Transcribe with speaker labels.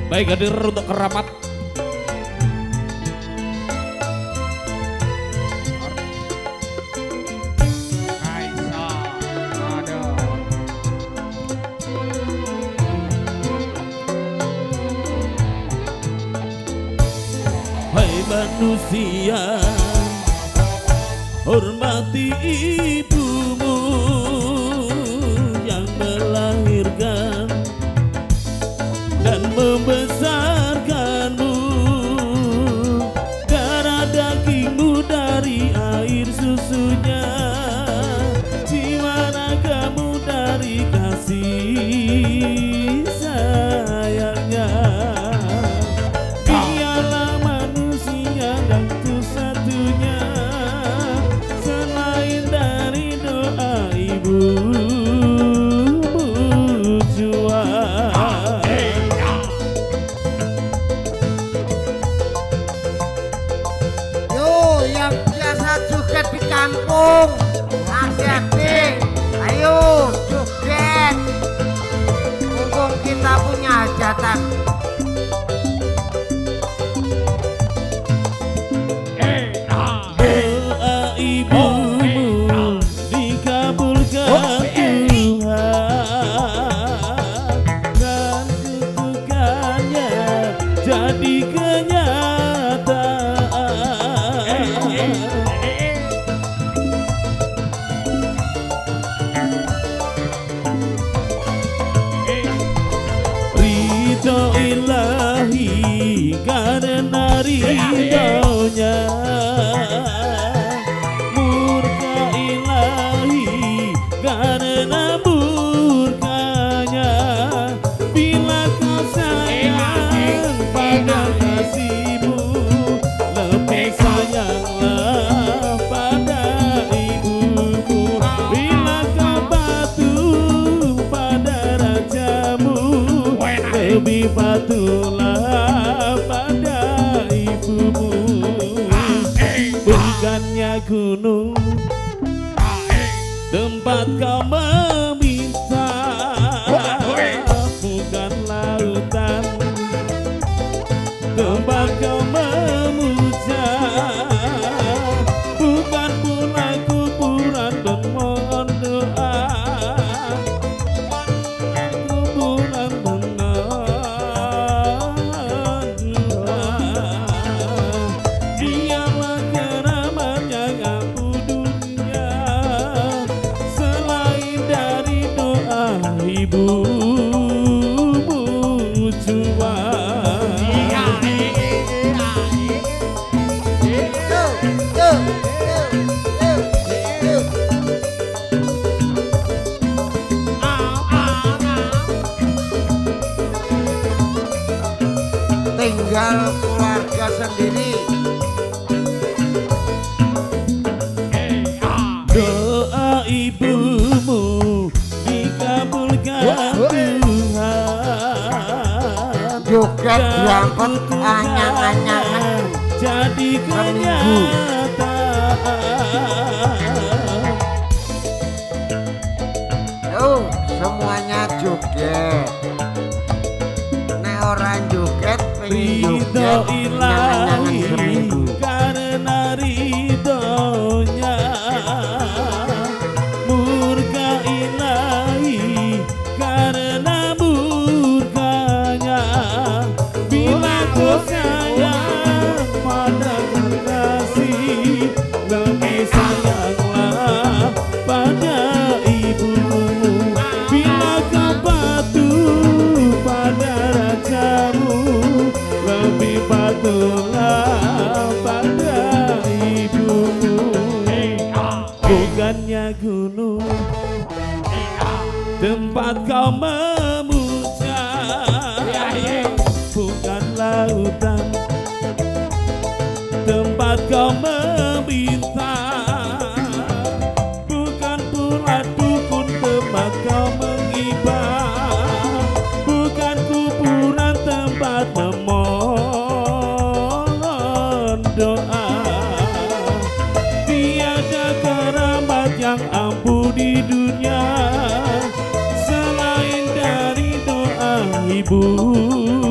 Speaker 1: Baik, hadir untuk keramat. Hai manusia, hormati ibumu yang melahirkan dan membesarkanmu, darah dagingmu dari air susunya, jiwa ragamu dari kasih sayangnya. Dialah manusia dan satu-satunya selain dari doa ibu.
Speaker 2: Kampung Asyik, ayo joget, mumpung kita punya hajatan.
Speaker 1: Doa ibumu dikabulkan Tuhan dan kutukannya jadi kenyataan. Ridho ilahi karena ridhonya, murka ilahi karena murkanya. Bila kau sayang pada kasihmu, lebih sayanglah pada ibumu. Bila kau patuh pada rajamu, lebih patuhlah pada ibumu. Bukannya gunung tempat kau meminta, bukan lautan tempat kau memuja, bukan pula kuburan memohon doa, kuburan dialah keramat yang aku dunia selain dari doa ibumu jua.
Speaker 2: Tinggal keluarga sendiri.
Speaker 1: Doa ibumu dikabulkan Tuhan,
Speaker 2: Joget berangkat anyang-anyangan
Speaker 1: jadi kenyataan.
Speaker 2: Yo, semuanya joget. Nek orang joget pengen
Speaker 1: Ridho
Speaker 2: joget
Speaker 1: ilahi
Speaker 2: anyang-anyangan seminggu.
Speaker 1: karena ridhonya, murka ilahi karena murkanya. Bila kau sayang pada kasih, lebih sayanglah pada ibumu. Bila kau patuh pada rajamu, lebih patuhlah pada ibumu. Bukannya gunung tempat kau memuja, bukan lautan tempat kau meminta, bukan pula dukun tempat kau menghibah, bukan kuburan tempat memohon doa. Tiada keramat yang ampuh di dunia hibur